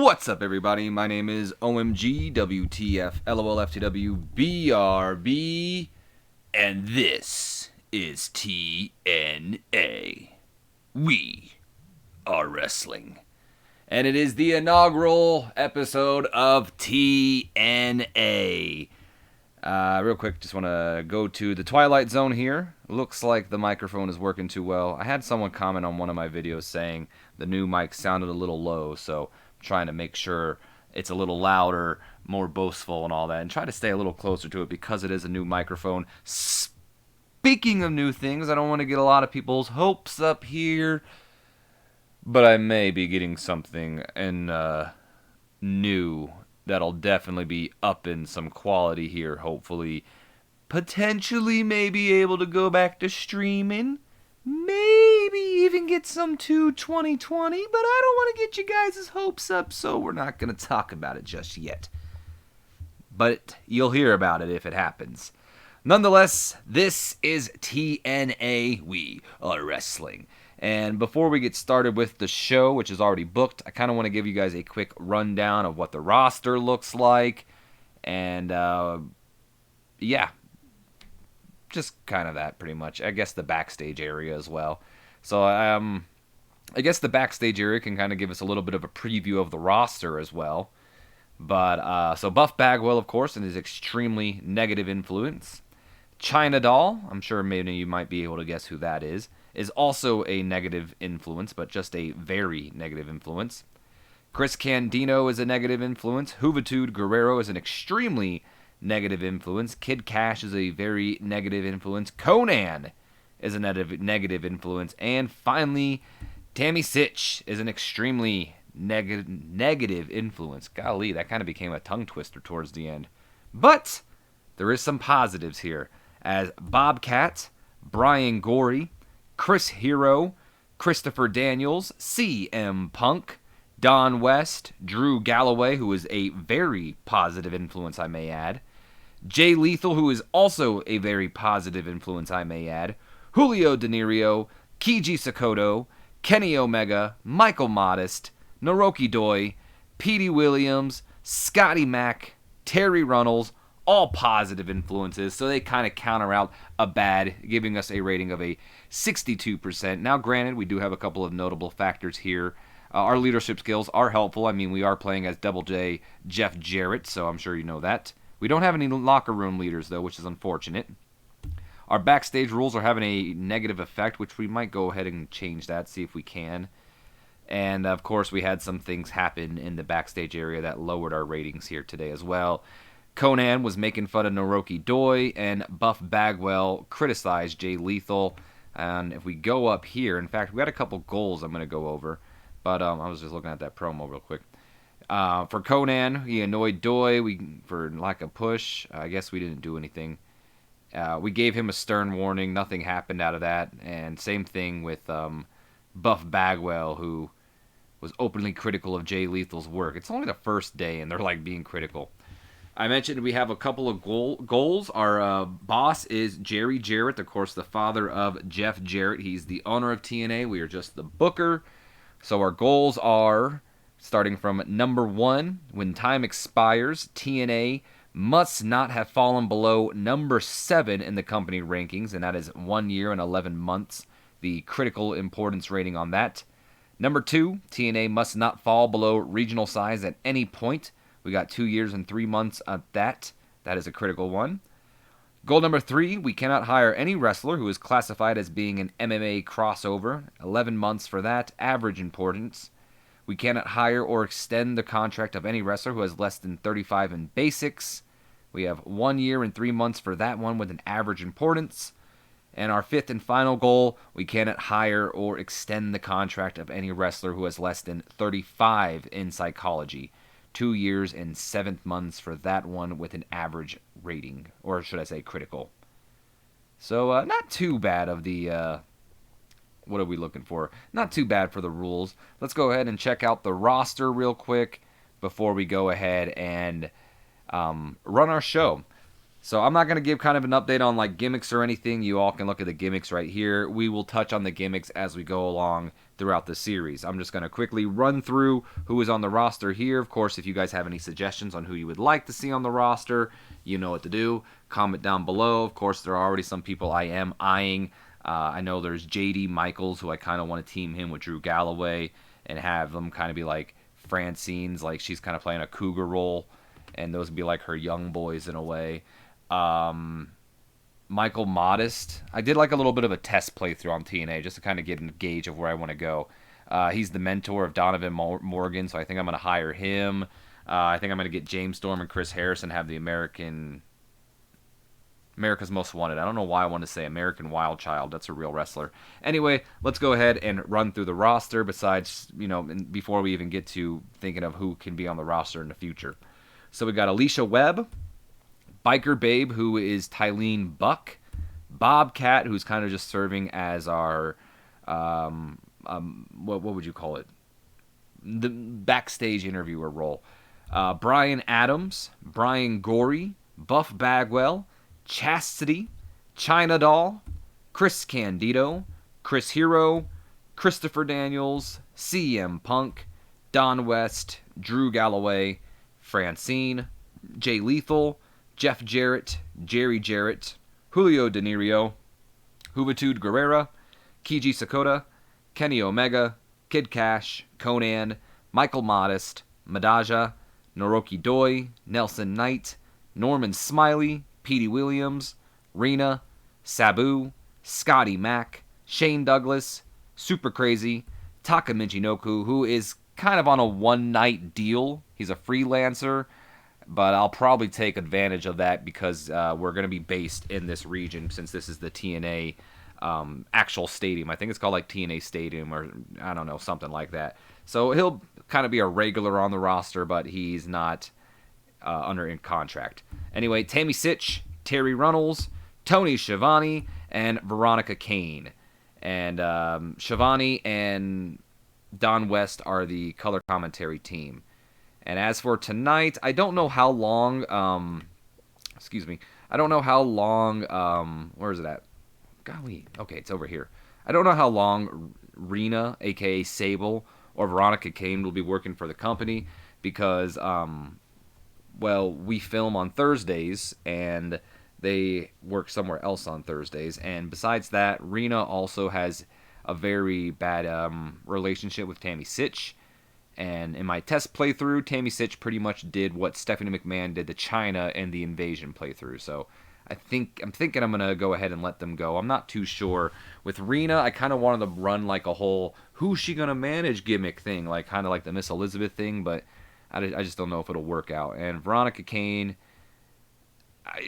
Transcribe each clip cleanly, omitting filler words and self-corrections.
What's up, everybody? My name is OMG, WTF, LOLFTW, BRB, and this is TNA. We are wrestling. And it is the inaugural episode of TNA. Real quick, just want to go to the Twilight Zone here. Looks like the microphone is working too well. I had someone comment on one of my videos saying the new mic sounded a little low, so I'm trying to make sure it's a little louder, more boastful and all that, and try to stay a little closer to it because it is a new microphone. Speaking of new things, I don't want to get a lot of people's hopes up here, but I may be getting something new that'll definitely be upping some quality here, hopefully. Potentially maybe able to go back to streaming. Maybe even get some to 2020, but I don't want to get you guys' hopes up, so we're not going to talk about it just yet. But you'll hear about it if it happens. Nonetheless, this is TNA. We are wrestling. And before we get started with the show, which is already booked, I kind of want to give you guys a quick rundown of what the roster looks like. And, yeah, just kind of that pretty much. I guess the backstage area as well. So, I guess the backstage area can kind of give us a little bit of a preview of the roster as well. But, so Buff Bagwell, of course, and his extremely negative influence. China Doll, I'm sure maybe you might be able to guess who that is also a negative influence, but just a very negative influence. Chris Candido is a negative influence. Juventud Guerrero is an extremely negative influence. Kid Cash is a very negative influence. Conan is a negative influence. And finally, Tammy Sitch is an extremely negative influence. Golly, that kind of became a tongue twister towards the end. But there is some positives here, as Bobcat, Brian Gorey, Chris Hero, Christopher Daniels, CM Punk, Don West, Drew Galloway, who is a very positive influence, I may add, Jay Lethal, who is also a very positive influence, I may add, Julio De Niro, Keiji Sakoto, Kenny Omega, Michael Modest, Naoki Doi, Petey Williams, Scotty Mack, Terry Runnels, all positive influences, so they kind of counter out a bad, giving us a rating of a 62%. Now, granted, we do have a couple of notable factors here. Our leadership skills are helpful. I mean, we are playing as Double J Jeff Jarrett, so I'm sure you know that. We don't have any locker room leaders, though, which is unfortunate. Our backstage rules are having a negative effect, which we might go ahead and change that, see if we can. And, of course, we had some things happen in the backstage area that lowered our ratings here today as well. Conan was making fun of Naoki Doi, and Buff Bagwell criticized Jay Lethal. And if we go up here, in fact, we got a couple goals I'm going to go over, but I was just looking at that promo real quick. For Conan, he annoyed Doi for lack of push. I guess we didn't do anything. We gave him a stern warning. Nothing happened out of that. And same thing with Buff Bagwell, who was openly critical of Jay Lethal's work. It's only the first day, and they're like being critical. I mentioned we have a couple of goals. Our boss is Jerry Jarrett, of course, the father of Jeff Jarrett. He's the owner of TNA. We are just the booker. So our goals are, starting from number 1, when time expires, TNA must not have fallen below number 7 in the company rankings, and that is 1 year and 11 months, the critical importance rating on that. Number 2, TNA must not fall below regional size at any point. We got 2 years and 3 months at that. That is a critical one. Goal number 3, we cannot hire any wrestler who is classified as being an MMA crossover. 11 months for that, average importance. We cannot hire or extend the contract of any wrestler who has less than 35 in basics. We have 1 year and 3 months for that one with an average importance. And our 5th and final goal, we cannot hire or extend the contract of any wrestler who has less than 35 in psychology. 2 years and 7 months for that one with an average rating, or should I say critical. So not too bad of the, what are we looking for? Not too bad for the rules. Let's go ahead and check out the roster real quick before we go ahead and run our show. So I'm not going to give kind of an update on like gimmicks or anything. You all can look at the gimmicks right here. We will touch on the gimmicks as we go along throughout the series. I'm just going to quickly run through who is on the roster here. Of course, if you guys have any suggestions on who you would like to see on the roster, you know what to do. Comment down below. Of course, there are already some people I am eyeing. I know there's JD Michaels, who I kind of want to team him with Drew Galloway and have them kind of be like Francine's, like she's kind of playing a cougar role, and those would be like her young boys in a way. Michael Modest. I did like a little bit of a test playthrough on TNA just to kind of get a gauge of where I want to go. He's the mentor of Donovan Morgan, so I think I'm going to hire him. I think I'm going to get James Storm and Chris Harrison, have the America's Most Wanted. I don't know why I want to say American Wild Child. That's a real wrestler. Anyway, let's go ahead and run through the roster besides, before we even get to thinking of who can be on the roster in the future. So we got Alicia Webb, Biker Babe, who is Tylene Buck, Bobcat, who's kind of just serving as our, what would you call it? The backstage interviewer role. Brian Adams, Brian Gorey, Buff Bagwell, Chastity, China Doll, Chris Candido, Chris Hero, Christopher Daniels, CM Punk, Don West, Drew Galloway, Francine, Jay Lethal, Jeff Jarrett, Jerry Jarrett, Julio De Niro, Juventud Guerrera, Kiji Sakota, Kenny Omega, Kid Cash, Conan, Michael Modest, Madaja, Noroki Doi, Nelson Knight, Norman Smiley, Petey Williams, Rena, Sabu, Scotty Mack, Shane Douglas, Super Crazy, Takamichi Noku, who is kind of on a one-night deal. He's a freelancer, but I'll probably take advantage of that because we're going to be based in this region since this is the TNA actual stadium. I think it's called like TNA Stadium or I don't know, something like that. So he'll kind of be a regular on the roster, but he's not in contract. Anyway, Tammy Sitch, Terry Runnels, Tony Schiavone, and Veronica Kane. And Schiavone and Don West are the color commentary team. And as for tonight, I don't know how long, I don't know how long, where is it at? Golly, okay, it's over here. I don't know how long Rena, aka Sable, or Veronica Kane will be working for the company because, we film on Thursdays and they work somewhere else on Thursdays. And besides that, Rena also has a very bad relationship with Tammy Sitch. And in my test playthrough, Tammy Sitch pretty much did what Stephanie McMahon did to Chyna in the Invasion playthrough. So I'm thinking I'm going to go ahead and let them go. I'm not too sure. With Rena, I kind of wanted to run like a whole who's she going to manage gimmick thing, like kind of like the Miss Elizabeth thing, but I just don't know if it'll work out. And Veronica Kane,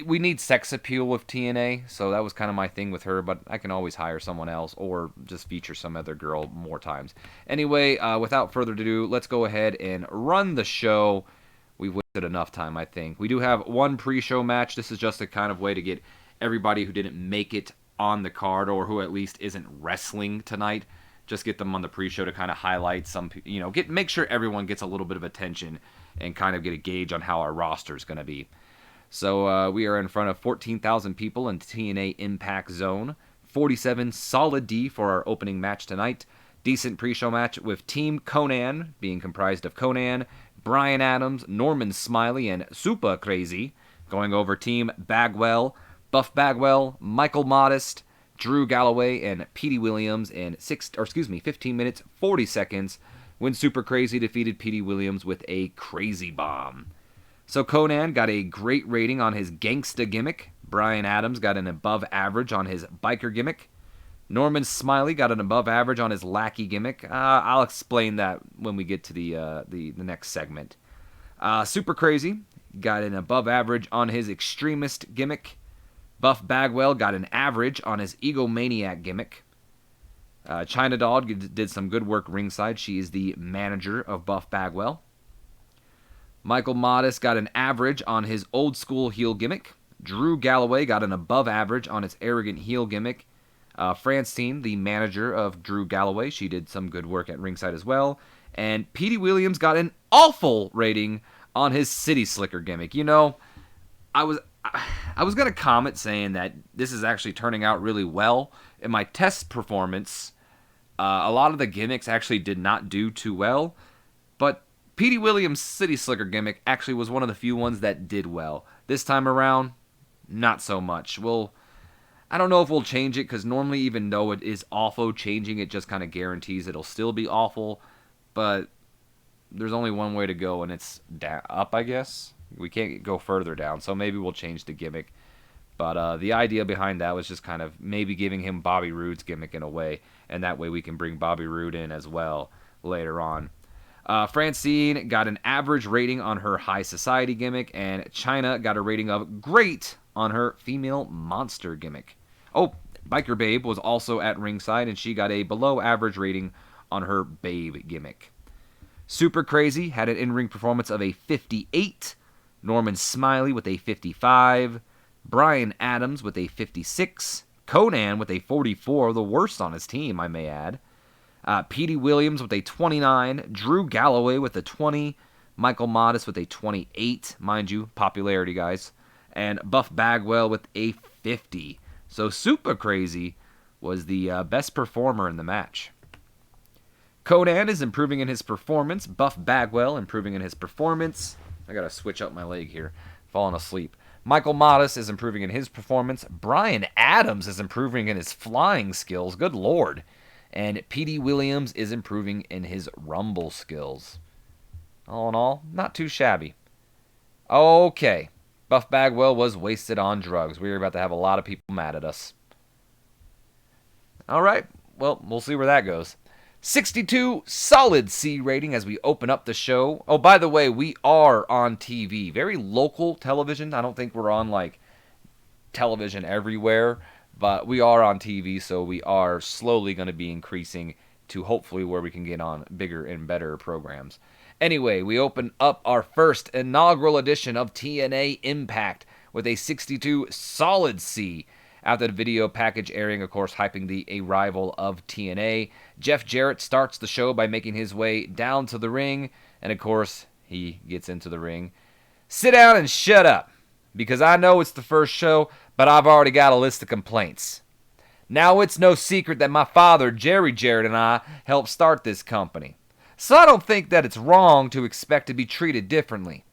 we need sex appeal with TNA, so that was kind of my thing with her, but I can always hire someone else or just feature some other girl more times. Anyway, without further ado, let's go ahead and run the show. We've wasted enough time, I think. We do have one pre-show match. This is just a kind of way to get everybody who didn't make it on the card or who at least isn't wrestling tonight, just get them on the pre-show to kind of highlight some, make sure everyone gets a little bit of attention and kind of get a gauge on how our roster is going to be. So we are in front of 14,000 people in TNA Impact Zone. 47 solid D for our opening match tonight. Decent pre-show match with Team Conan, being comprised of Conan, Brian Adams, Norman Smiley, and Super Crazy, going over Team Bagwell, Buff Bagwell, Michael Modest, Drew Galloway, and Petey Williams in 15 minutes, 40 seconds, when Super Crazy defeated Petey Williams with a crazy bomb. So Conan got a great rating on his gangsta gimmick. Brian Adams got an above average on his biker gimmick. Norman Smiley got an above average on his lackey gimmick. I'll explain that when we get to the next segment. Super Crazy got an above average on his extremist gimmick. Buff Bagwell got an average on his egomaniac gimmick. China Doll did some good work ringside. She is the manager of Buff Bagwell. Michael Modest got an average on his old school heel gimmick. Drew Galloway got an above average on his arrogant heel gimmick. Francine, the manager of Drew Galloway, she did some good work at ringside as well. And Petey Williams got an awful rating on his City Slicker gimmick. I was going to comment saying that this is actually turning out really well. In my test performance, a lot of the gimmicks actually did not do too well, but Petey Williams' City Slicker gimmick actually was one of the few ones that did well. This time around, not so much. I don't know if we'll change it, because normally even though it is awful, changing it just kind of guarantees it'll still be awful, but there's only one way to go, and it's up, I guess. We can't go further down, so maybe we'll change the gimmick. But the idea behind that was just kind of maybe giving him Bobby Roode's gimmick in a way, and that way we can bring Bobby Roode in as well later on. Francine got an average rating on her High Society gimmick, and Chyna got a rating of great on her Female Monster gimmick. Oh, Biker Babe was also at ringside, and she got a below average rating on her Babe gimmick. Super Crazy had an in-ring performance of a 58, Norman Smiley with a 55, Brian Adams with a 56, Conan with a 44, the worst on his team, I may add. Petey Williams with a 29, Drew Galloway with a 20, Michael Modest with a 28, mind you, popularity, guys, and Buff Bagwell with a 50. So Super Crazy was the best performer in the match. Conan is improving in his performance. Buff Bagwell improving in his performance. I gotta switch up my leg here. Falling asleep. Michael Modest is improving in his performance. Brian Adams is improving in his flying skills. Good lord. And Petey Williams is improving in his rumble skills. All in all, not too shabby. Okay. Buff Bagwell was wasted on drugs. We were about to have a lot of people mad at us. Alright. Well, we'll see where that goes. 62 solid C rating as we open up the show. Oh, by the way, we are on TV. Very local television. I don't think we're on, like, television everywhere. But we are on TV, so we are slowly going to be increasing to hopefully where we can get on bigger and better programs. Anyway, we open up our first inaugural edition of TNA Impact with a 62 solid C. After the video package airing, of course, hyping the arrival of TNA, Jeff Jarrett starts the show by making his way down to the ring, and of course, he gets into the ring. Sit down and shut up, because I know it's the first show, but I've already got a list of complaints. Now, it's no secret that my father, Jerry Jarrett, and I helped start this company, so I don't think that it's wrong to expect to be treated differently.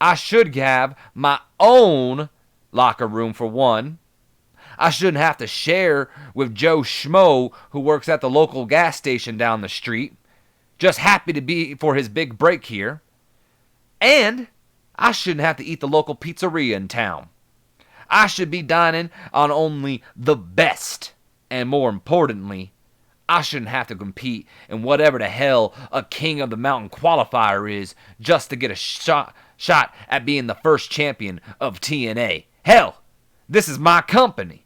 I should have my own locker room for one. I shouldn't have to share with Joe Schmo, who works at the local gas station down the street, just happy to be for his big break here. And I shouldn't have to eat the local pizzeria in town. I should be dining on only the best. And more importantly, I shouldn't have to compete in whatever the hell a King of the Mountain qualifier is just to get a shot at being the first champion of TNA. Hell, this is my company.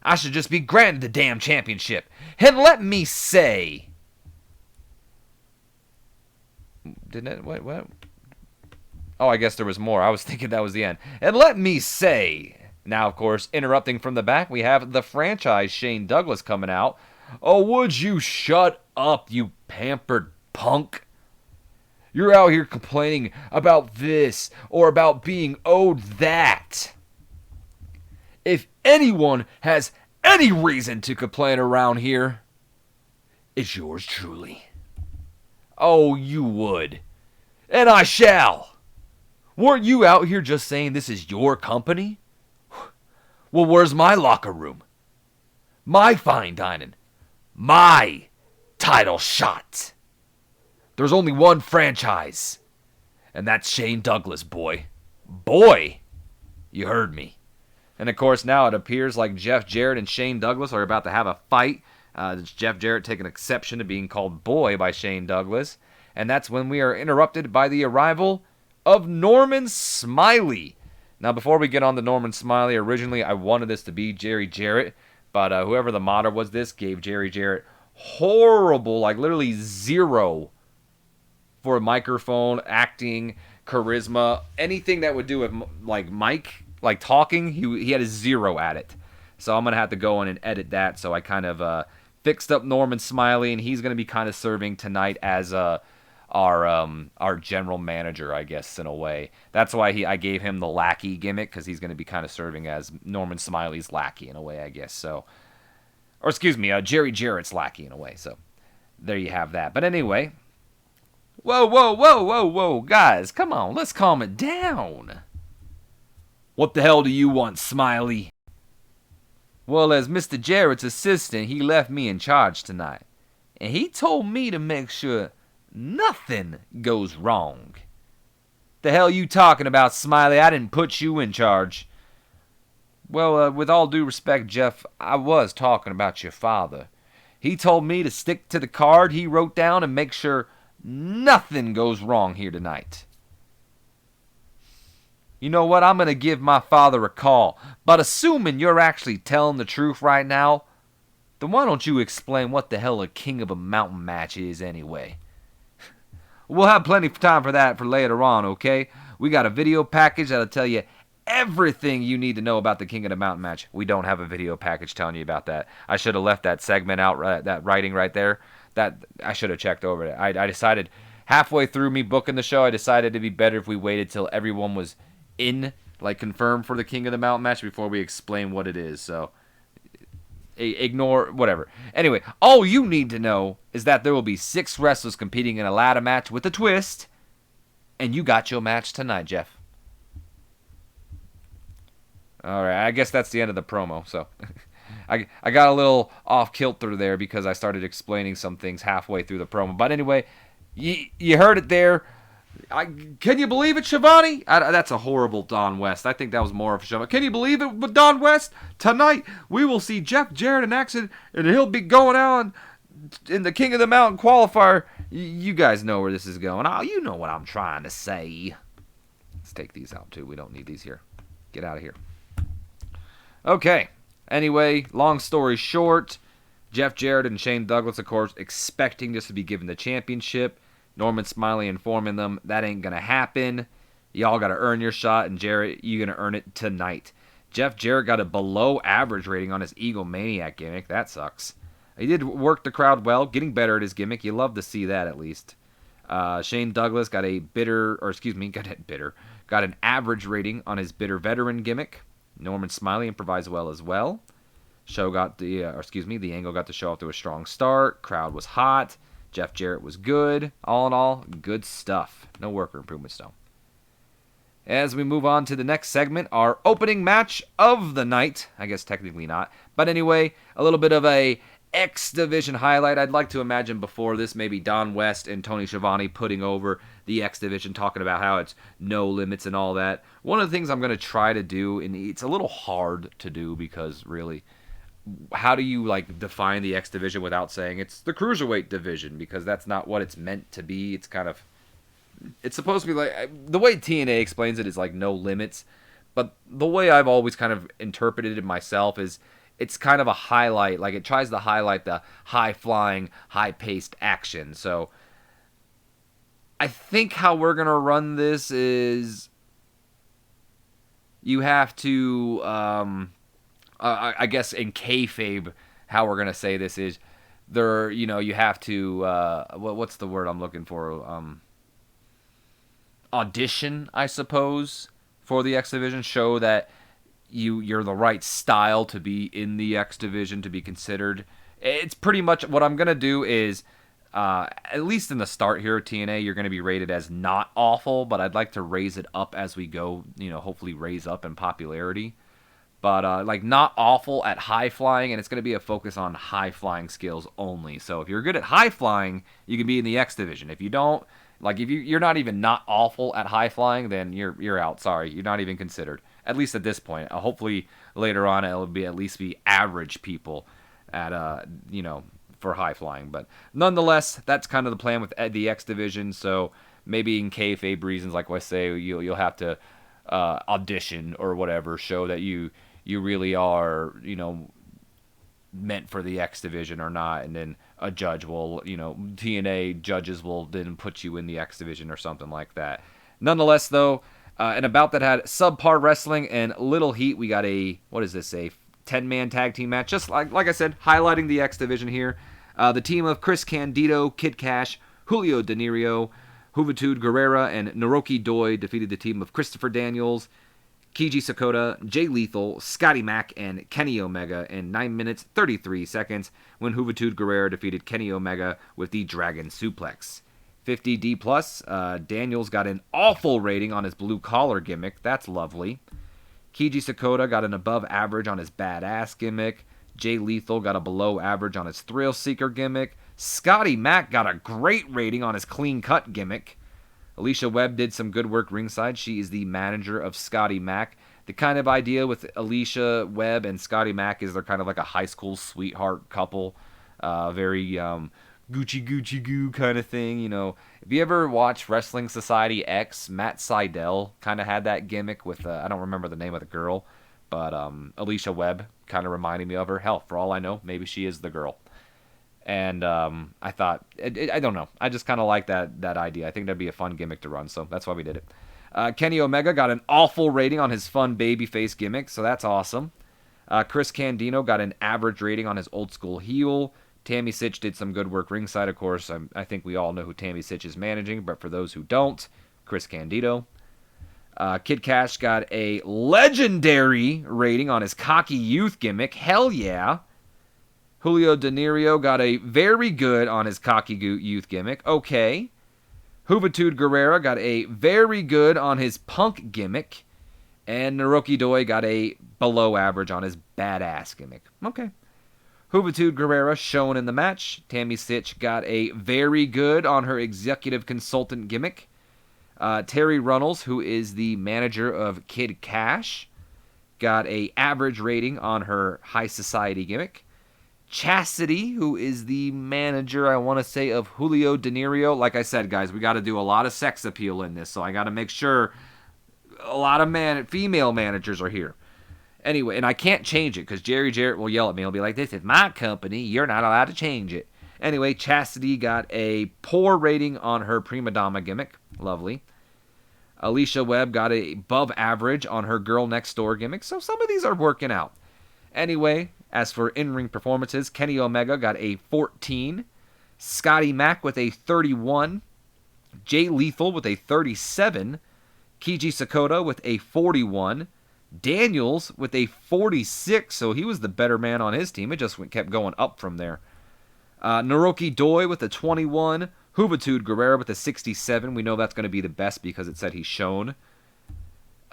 I should just be granted the damn championship. And let me say... Didn't it? What? Oh, I guess there was more. I was thinking that was the end. And let me say... Now, of course, interrupting from the back, we have the franchise Shane Douglas coming out. Oh, would you shut up, you pampered punk? You're out here complaining about this or about being owed that. If anyone has any reason to complain around here, it's yours truly. Oh, you would. And I shall. Weren't you out here just saying this is your company? Well, where's my locker room? My fine dining? My title shot? There's only one franchise, and that's Shane Douglas, boy. Boy! You heard me. And of course, now it appears like Jeff Jarrett and Shane Douglas are about to have a fight. Jeff Jarrett taking exception to being called boy by Shane Douglas. And that's when we are interrupted by the arrival of Norman Smiley. Now, before we get on to Norman Smiley, originally I wanted this to be Jerry Jarrett. But whoever the modder was, this gave Jerry Jarrett horrible, like literally 0 for microphone, acting, charisma, anything that would do with like mic. Like talking, he had a 0 at it. So I'm going to have to go in and edit that. So I kind of fixed up Norman Smiley, and he's going to be kind of serving tonight as a our general manager, I guess, in a way. That's why I gave him the lackey gimmick, because he's going to be kind of serving as Norman Smiley's lackey in a way, I guess. So, or excuse me, Jerry Jarrett's lackey in a way. So there you have that. But anyway, whoa, whoa, whoa, whoa, whoa, guys, come on, let's calm it down. What the hell do you want, Smiley? Well, as Mr. Jarrett's assistant, he left me in charge tonight. And he told me to make sure nothing goes wrong. The hell you talking about, Smiley? I didn't put you in charge. Well, with all due respect, Jeff, I was talking about your father. He told me to stick to the card he wrote down and make sure nothing goes wrong here tonight. You know what? I'm going to give my father a call. But assuming you're actually telling the truth right now, then why don't you explain what the hell a King of a Mountain match is anyway? We'll have plenty of time for that for later on, okay? We got a video package that'll tell you everything you need to know about the King of the Mountain match. We don't have a video package telling you about that. I should have left that segment out, that writing right there. That I should have checked over it. I decided halfway through me booking the show, I decided it'd be better if we waited till everyone was in, like, confirmed for the King of the Mountain match before we explain what it is. So ignore whatever. Anyway, all you need to know is that there will be 6 wrestlers competing in a ladder match with a twist, and you got your match tonight, Jeff. All right, I guess that's the end of the promo. So I got a little off kilter there because I started explaining some things halfway through the promo. But anyway, you heard it there. Can you believe it, Shivani? That's a horrible Don West. I think that was more of a Shivani. Can you believe it with Don West? Tonight, we will see Jeff Jarrett in action, and he'll be going on in the King of the Mountain qualifier. You guys know where this is going. Oh, you know what I'm trying to say. Let's take these out, too. We don't need these here. Get out of here. Okay. Anyway, long story short, Jeff Jarrett and Shane Douglas, of course, expecting this to be given the championship. Norman Smiley informing them that ain't going to happen. Y'all got to earn your shot, and Jarrett, you're going to earn it tonight. Jeff Jarrett got a below average rating on his Egomaniac gimmick. That sucks. He did work the crowd well, getting better at his gimmick. You love to see that at least. Shane Douglas got got an average rating on his bitter veteran gimmick. Norman Smiley improvised well as well. The Angle got to show off to a strong start. Crowd was hot. Jeff Jarrett was good. All in all, good stuff. No worker improvements, though. As we move on to the next segment, our opening match of the night. I guess technically not. But anyway, a little bit of a X Division highlight. I'd like to imagine before this, maybe Don West and Tony Schiavone putting over the X Division, talking about how it's no limits and all that. One of the things I'm going to try to do, and it's a little hard to do because really, how do you define the X Division without saying it's the Cruiserweight Division? Because that's not what it's meant to be. It's supposed to be the way TNA explains it is no limits. But the way I've always kind of interpreted it myself is it's kind of a highlight. It tries to highlight the high-flying, high-paced action. So I think how we're going to run this is you have to... I guess in kayfabe, how we're gonna say this is, you have to, what's the word I'm looking for? Audition, I suppose, for the X Division. Show that you're the right style to be in the X Division, to be considered. It's pretty much what I'm gonna do is, at least in the start here at TNA, you're gonna be rated as not awful, but I'd like to raise it up as we go. Hopefully raise up in popularity. But, not awful at high-flying, and it's going to be a focus on high-flying skills only. So if you're good at high-flying, you can be in the X Division. If you don't, if you're not even not awful at high-flying, then you're out. Sorry, you're not even considered. At least at this point. Hopefully, later on, it'll be at least be average people at, for high-flying. But nonetheless, that's kind of the plan with the X Division. So maybe in kayfabe reasons, like I say, you'll have to audition or whatever, show that you really are, meant for the X Division or not, and then a judge will, TNA judges will then put you in the X Division or something like that. Nonetheless, though, and about that had subpar wrestling and little heat. We got a 10-man tag team match, just like I said, highlighting the X Division here. The team of Chris Candido, Kid Cash, Julio De Niro, Juventud Guerrera and Naoki Doi defeated the team of Christopher Daniels, Keiji Sakota, Jay Lethal, Scotty Mack, and Kenny Omega in 9 minutes 33 seconds when Juventud Guerrera defeated Kenny Omega with the Dragon Suplex. 50D+, Daniels got an awful rating on his blue collar gimmick. That's lovely. Keiji Sakota got an above average on his badass gimmick. Jay Lethal got a below average on his thrill seeker gimmick. Scotty Mack got a great rating on his clean cut gimmick. Alicia Webb did some good work ringside. She is the manager of Scotty Mack. The kind of idea with Alicia Webb and Scotty Mack is they're kind of like a high school sweetheart couple. Very Gucci goo kind of thing. You know, if you ever watch Wrestling Society X, Matt Sydal kind of had that gimmick with, I don't remember the name of the girl, but Alicia Webb kind of reminded me of her. Hell, for all I know, maybe she is the girl. And I thought, I don't know. I just kind of like that idea. I think that'd be a fun gimmick to run, so that's why we did it. Kenny Omega got an awful rating on his fun babyface gimmick, so that's awesome. Chris Candido got an average rating on his old school heel. Tammy Sitch did some good work ringside, of course. I think we all know who Tammy Sitch is managing, but for those who don't, Chris Candido. Kid Cash got a legendary rating on his cocky youth gimmick. Hell yeah. Julio De Niro got a very good on his cocky youth gimmick. Okay. Juventud Guerrera got a very good on his punk gimmick. And Naoki Doi got a below average on his badass gimmick. Okay. Juventud Guerrera shown in the match. Tammy Sitch got a very good on her executive consultant gimmick. Terry Runnels, who is the manager of Kid Cash, got a average rating on her high society gimmick. Chastity, who is the manager, I want to say, of Julio De Niro. Like I said, guys, we got to do a lot of sex appeal in this, so I got to make sure a lot of female managers are here. Anyway, and I can't change it because Jarrett will yell at me. He'll be like, this is my company. You're not allowed to change it. Anyway, Chastity got a poor rating on her prima donna gimmick. Lovely. Alicia Webb got a above average on her girl next door gimmick. So some of these are working out. Anyway, as for in-ring performances, Kenny Omega got a 14. Scotty Mack with a 31. Jay Lethal with a 37. Keiji Sakota with a 41. Daniels with a 46, so he was the better man on his team. It just kept going up from there. Naoki Doi with a 21. Juventud Guerrera with a 67. We know that's going to be the best because it said he's shown.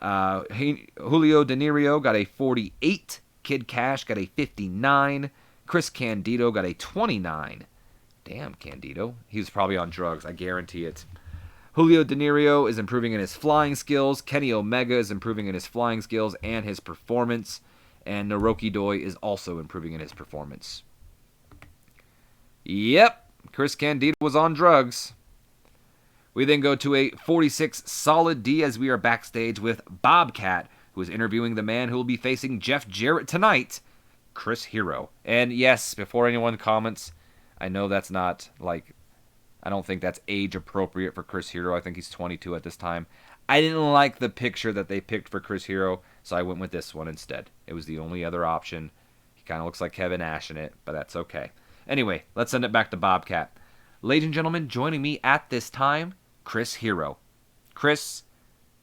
Julio De Niro got a 48. Kid Cash got a 59. Chris Candido got a 29. Damn, Candido. He was probably on drugs, I guarantee it. Julio De Niro is improving in his flying skills. Kenny Omega is improving in his flying skills and his performance. And Naoki Doi is also improving in his performance. Yep, Chris Candido was on drugs. We then go to a 46 solid D as we are backstage with Bobcat, who is interviewing the man who will be facing Jeff Jarrett tonight, Chris Hero. And yes, before anyone comments, I know that's not I don't think that's age appropriate for Chris Hero. I think he's 22 at this time. I didn't like the picture that they picked for Chris Hero, so I went with this one instead. It was the only other option. He kind of looks like Kevin Nash in it, but that's okay. Anyway, let's send it back to Bobcat. Ladies and gentlemen, joining me at this time, Chris Hero. Chris,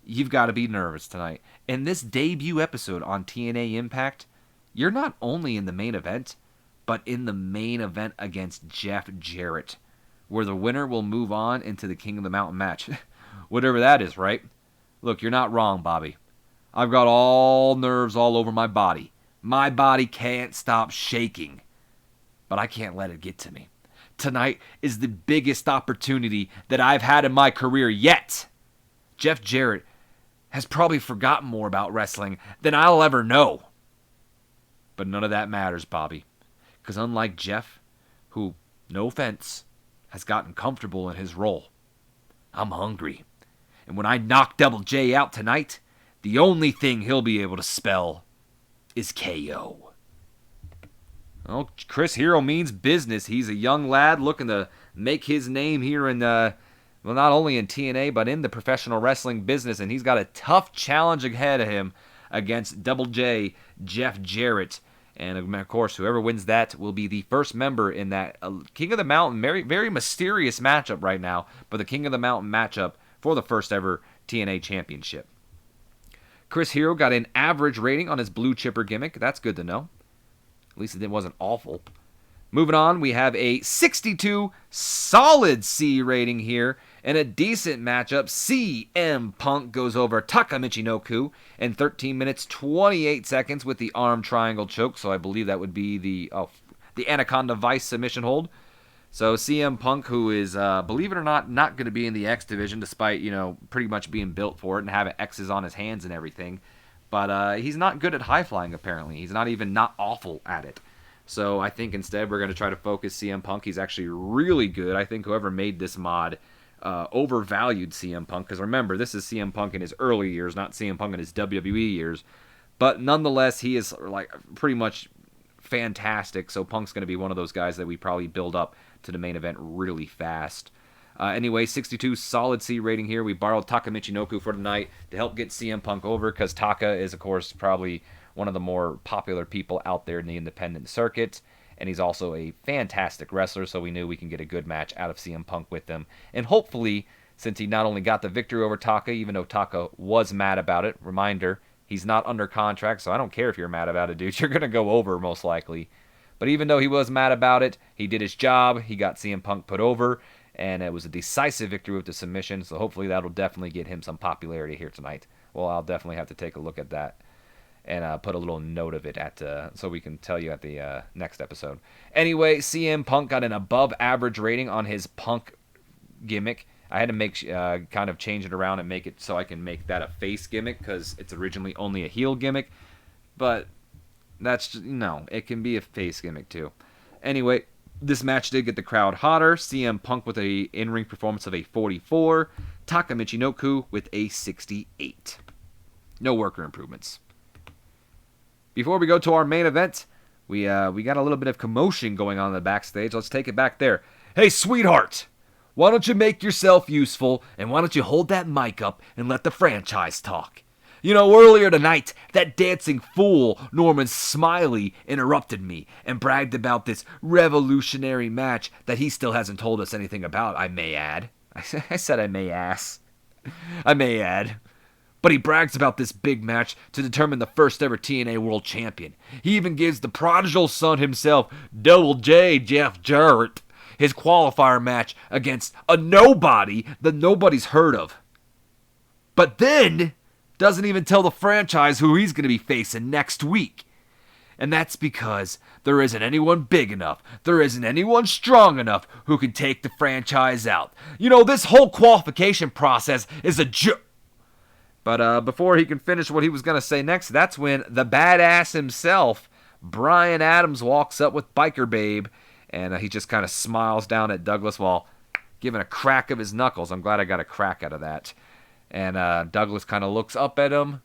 you've got to be nervous tonight. In this debut episode on TNA Impact, you're not only in the main event, but in the main event against Jeff Jarrett, where the winner will move on into the King of the Mountain match. Whatever that is, right? Look, you're not wrong, Bobby. I've got all nerves all over my body. My body can't stop shaking. But I can't let it get to me. Tonight is the biggest opportunity that I've had in my career yet. Jeff Jarrett has probably forgotten more about wrestling than I'll ever know. But none of that matters, Bobby. Because unlike Jeff, who, no offense, has gotten comfortable in his role, I'm hungry. And when I knock Double J out tonight, the only thing he'll be able to spell is KO. Well, Chris Hero means business. He's a young lad looking to make his name here in, not only in TNA, but in the professional wrestling business. And he's got a tough challenge ahead of him against Double J, Jeff Jarrett. And of course, whoever wins that will be the first member in that King of the Mountain, very, very mysterious matchup right now, but the King of the Mountain matchup for the first ever TNA Championship. Chris Hero got an average rating on his Blue Chipper gimmick. That's good to know. At least it wasn't awful. Moving on, we have a 62 solid C rating here. And a decent matchup, CM Punk goes over Takamichi Noku in 13 minutes, 28 seconds with the arm triangle choke. So I believe that would be the Anaconda Vice submission hold. So CM Punk, who is, believe it or not going to be in the X division, despite, pretty much being built for it and having X's on his hands and everything. But he's not good at high flying, apparently. He's not awful at it. So I think instead we're going to try to focus CM Punk. He's actually really good. I think whoever made this mod overvalued CM Punk, because remember, this is CM Punk in his early years, not CM Punk in his WWE years. But nonetheless, he is like pretty much fantastic. So Punk's going to be one of those guys that we probably build up to the main event really fast. Anyway, 62 solid C rating here. We borrowed Takamichi Noku for tonight to help get CM Punk over, because Taka is, of course, probably one of the more popular people out there in the independent circuit. And he's also a fantastic wrestler, so we knew we can get a good match out of CM Punk with him. And hopefully, since he not only got the victory over Taka, even though Taka was mad about it, reminder, he's not under contract, so I don't care if you're mad about it, dude. You're going to go over, most likely. But even though he was mad about it, he did his job. He got CM Punk put over, and it was a decisive victory with the submission, so hopefully that'll definitely get him some popularity here tonight. Well, I'll definitely have to take a look at that and put a little note of it so we can tell you at the next episode. Anyway, CM Punk got an above average rating on his Punk gimmick. I had to make kind of change it around and make it so I can make that a face gimmick, because it's originally only a heel gimmick. But that's just, it can be a face gimmick too. Anyway, this match did get the crowd hotter. CM Punk with a in-ring performance of a 44. Takamichi Noku with a 68. No worker improvements. Before we go to our main event, we got a little bit of commotion going on in the backstage. Let's take it back there. Hey, sweetheart, why don't you make yourself useful, and why don't you hold that mic up and let the franchise talk? Earlier tonight, that dancing fool, Norman Smiley, interrupted me and bragged about this revolutionary match that he still hasn't told us anything about, I may add. I said I may add. But he brags about this big match to determine the first ever TNA World Champion. He even gives the prodigal son himself, Double J, Jeff Jarrett, his qualifier match against a nobody that nobody's heard of. But then doesn't even tell the franchise who he's going to be facing next week. And that's because there isn't anyone big enough, there isn't anyone strong enough who can take the franchise out. This whole qualification process is a joke. But before he can finish what he was going to say next, that's when the badass himself, Brian Adams, walks up with Biker Babe, and he just kind of smiles down at Douglas while giving a crack of his knuckles. I'm glad I got a crack out of that. And Douglas kind of looks up at him.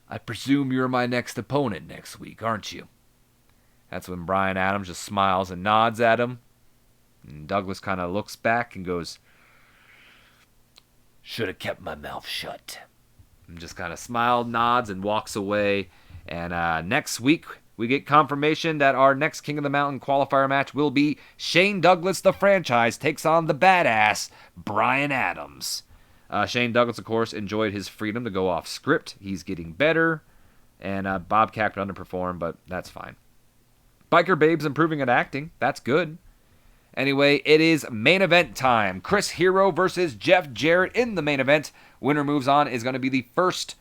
I presume you're my next opponent next week, aren't you? That's when Brian Adams just smiles and nods at him. And Douglas kind of looks back and goes, should have kept my mouth shut. And just kind of smiles, nods, and walks away. And next week, we get confirmation that our next King of the Mountain qualifier match will be Shane Douglas, the franchise, takes on the badass Brian Adams. Shane Douglas, of course, enjoyed his freedom to go off script. He's getting better. And Bobcat underperformed, but that's fine. Biker Babe's improving at acting. That's good. Anyway, it is main event time. Chris Hero versus Jeff Jarrett in the main event. Winner moves on is going to be the first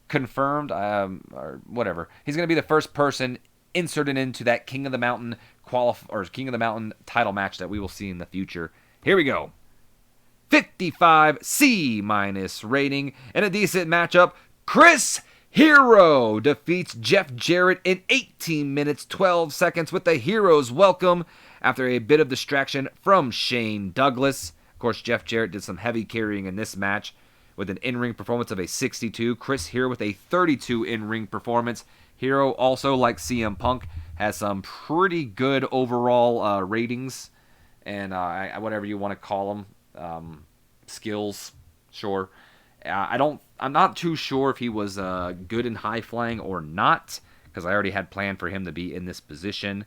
confirmed, or whatever. He's going to be the first person inserted into that King of the Mountain King of the Mountain title match that we will see in the future. Here we go. 55 C- rating and a decent matchup. Chris Hero defeats Jeff Jarrett in 18 minutes, 12 seconds with the Hero's welcome after a bit of distraction from Shane Douglas. Of course, Jeff Jarrett did some heavy carrying in this match with an in-ring performance of a 62. Chris Hero with a 32 in-ring performance. Hero also, like CM Punk, has some pretty good overall ratings and whatever you want to call them, skills, sure. I'm not too sure if he was good in high flying or not, because I already had planned for him to be in this position.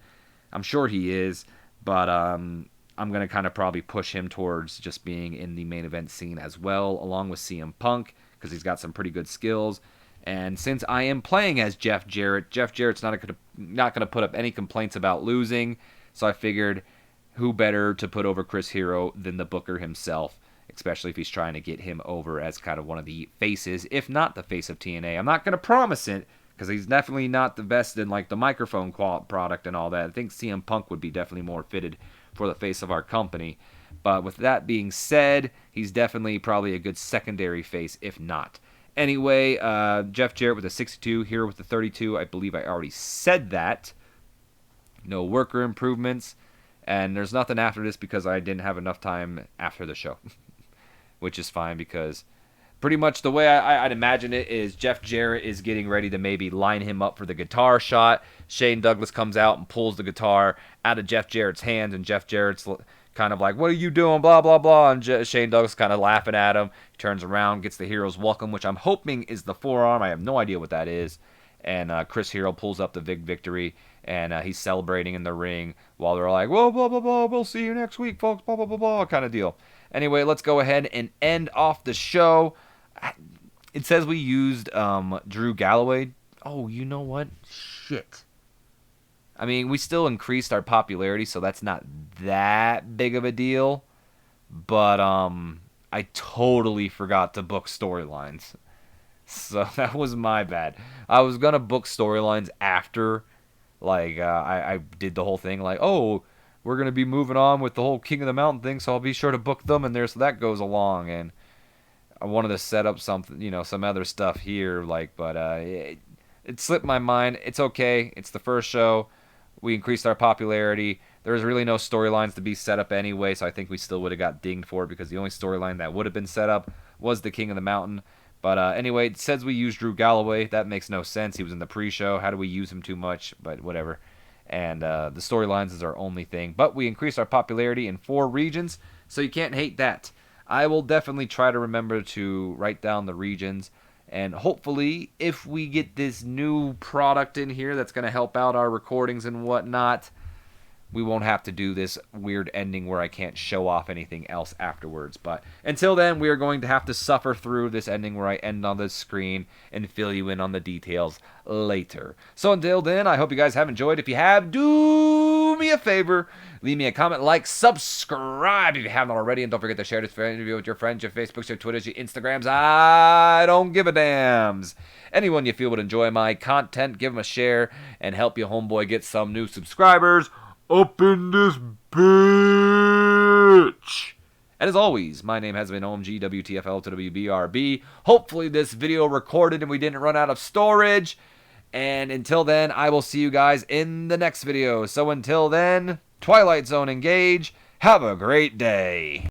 I'm sure he is, but I'm going to kind of probably push him towards just being in the main event scene as well, along with CM Punk, because he's got some pretty good skills. And since I am playing as Jeff Jarrett's not going to put up any complaints about losing, so I figured who better to put over Chris Hero than the Booker himself, especially if he's trying to get him over as kind of one of the faces, if not the face of TNA. I'm not going to promise it, because he's definitely not the best in like the microphone product and all that. I think CM Punk would be definitely more fitted for the face of our company. But with that being said, he's definitely probably a good secondary face, if not. Anyway, Jeff Jarrett with a 62, Hero with a 32. I believe I already said that. No worker improvements. And there's nothing after this because I didn't have enough time after the show. Which is fine because pretty much the way I'd imagine it is Jeff Jarrett is getting ready to maybe line him up for the guitar shot. Shane Douglas comes out and pulls the guitar out of Jeff Jarrett's hands, and Jeff Jarrett's kind of like, what are you doing, blah, blah, blah, and Shane Douglas kind of laughing at him. He turns around, gets the Hero's Welcome, which I'm hoping is the forearm. I have no idea what that is. And Chris Hero pulls up the big victory, and he's celebrating in the ring while they're like, whoa, blah, blah, blah, we'll see you next week, folks, blah, blah, blah, blah, kind of deal. Anyway, let's go ahead and end off the show. It says we used Drew Galloway. Oh, you know what? Shit. I mean, we still increased our popularity, so that's not that big of a deal. But I totally forgot to book storylines. So that was my bad. I was going to book storylines after I did the whole thing. Like, oh, we're going to be moving on with the whole King of the Mountain thing, so I'll be sure to book them in there so that goes along. And I wanted to set up something, some other stuff here, but it slipped my mind. It's okay. It's the first show. We increased our popularity. There was really no storylines to be set up anyway, so I think we still would have got dinged for it because the only storyline that would have been set up was the King of the Mountain. But anyway, it says we used Drew Galloway. That makes no sense. He was in the pre-show. How do we use him too much? But whatever. And the storylines is our only thing. But we increased our popularity in 4 regions, so you can't hate that. I will definitely try to remember to write down the regions. And hopefully, if we get this new product in here that's going to help out our recordings and whatnot, we won't have to do this weird ending where I can't show off anything else afterwards. But until then, we are going to have to suffer through this ending where I end on the screen and fill you in on the details later. So until then, I hope you guys have enjoyed. If you have, do me a favor. Leave me a comment, like, subscribe if you haven't already, and don't forget to share this interview with your friends, your Facebooks, your Twitters, your Instagrams. I don't give a dams. Anyone you feel would enjoy my content, give them a share and help your homeboy get some new subscribers up in this bitch. And as always, my name has been OMG WTFL to WBRB. Hopefully this video recorded and we didn't run out of storage. And until then, I will see you guys in the next video. So until then, Twilight Zone engage. Have a great day.